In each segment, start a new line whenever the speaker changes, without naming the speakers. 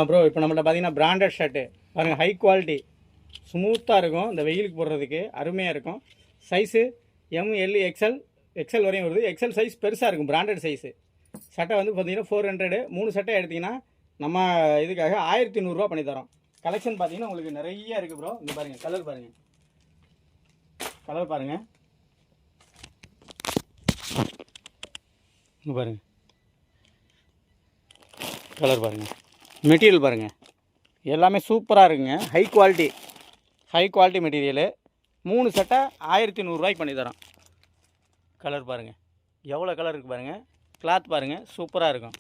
Bro இப்போ நம்மள்ட்ட பார்த்தீங்கன்னா பிராண்டட் ஷர்ட்டு பாருங்கள், ஹை குவாலிட்டி, ஸ்மூத்தாக இருக்கும். இந்த வெயிலுக்கு போடுறதுக்கு அருமையாக இருக்கும். சைஸு எம்எல் எக்ஸ்எல் வரையும் வருது. எக்ஸ்எல் சைஸ் பெருசாக இருக்கும், பிராண்டட் சைஸு. சட்டை வந்து பார்த்தீங்கன்னா 400, 3 சட்டை எடுத்திங்கன்னா நம்ம இதுக்காக 1100 பண்ணி தரோம். கலெக்ஷன் பார்த்தீங்கன்னா உங்களுக்கு நிறைய இருக்குது ப்ரோ. இங்கே பாருங்கள், கலர் பாருங்கள், கலர் பாருங்கள், இங்கே பாருங்கள், கலர் பாருங்கள், மெட்டீரியல் பாருங்கள், எல்லாமே சூப்பராக இருக்குங்க. High quality material. 3 சட்டை 1100 பண்ணி தரோம். கலர் பாருங்கள், எவ்வளோ கலர் இருக்குது பாருங்கள். கிளாத் பாருங்கள், சூப்பராக இருக்கும்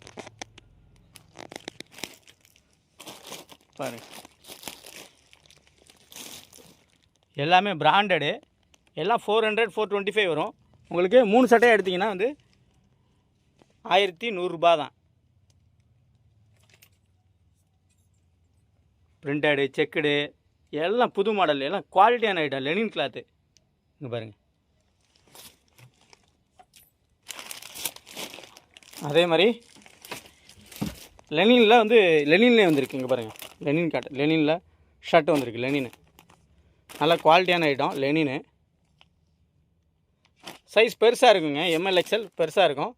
பாருங்கள். எல்லாமே பிராண்டடு, எல்லாம் 400, 425 வரும். உங்களுக்கு 3 சட்டையாக எடுத்திங்கன்னா வந்து 1100 தான். பிரிண்டடு, செக்குடு, எல்லாம் புது மாடல், எல்லாம் குவாலிட்டியான ஐட்டம். லெனின் கிளாத்து இங்கே பாருங்கள். அதே மாதிரி லெனினில் வந்து லெனின்லேயே வந்துருக்கு. இங்கே பாருங்கள், லெனின் காட்டு, லெனினில் ஷர்ட்டு வந்திருக்கு. லெனின் நல்லா குவாலிட்டியான ஐட்டம். லெனினு சைஸ் பெருசாக இருக்குங்க, எம்எல் எக்ஸ்எல் பெருசாக இருக்கும்.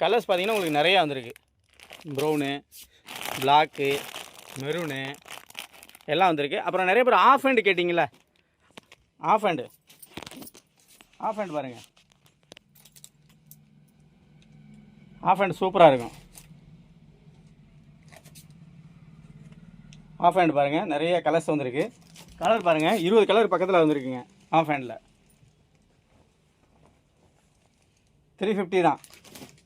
கலர்ஸ் பார்த்திங்கன்னா உங்களுக்கு நிறையா வந்திருக்கு. ப்ரௌனு, பிளாக்கு, மெரூனு எல்லாம் வந்திருக்கு. அப்புறம் நிறைய பேர் ஆஃப் ஹேண்டு கேட்டிங்களா, ஆஃப் ஹேண்டு பாருங்கள். ஆஃப் ஹேண்டு சூப்பராக இருக்கும். ஆஃப் ஹேண்டு பாருங்கள், நிறைய கலர்ஸ் வந்திருக்கு. கலர் பாருங்கள், 20 கலர் பக்கத்தில் வந்துருக்குங்க. ஆஃப் ஹேண்டில் 350 தான்.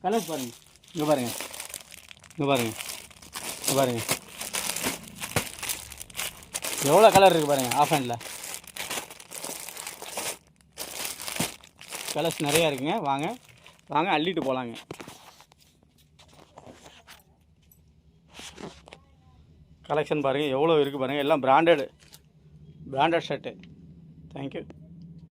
கலர்ஸ் பாருங்கள், இங்கே பாருங்கள், இங்கே பாருங்கள், இங்கே பாருங்கள், எவ்வளோ கலர் இருக்குது பாருங்கள். ஆஃப் ஹேண்டில் கலர்ஸ் நிறையா இருக்குங்க. வாங்க வாங்க, அள்ளிட்டு போகலாங்க. கலெக்ஷன் பாருங்கள், எவ்வளோ இருக்குது பாருங்கள். எல்லாம் பிராண்டட் ஷர்ட்டு. தேங்க்யூ.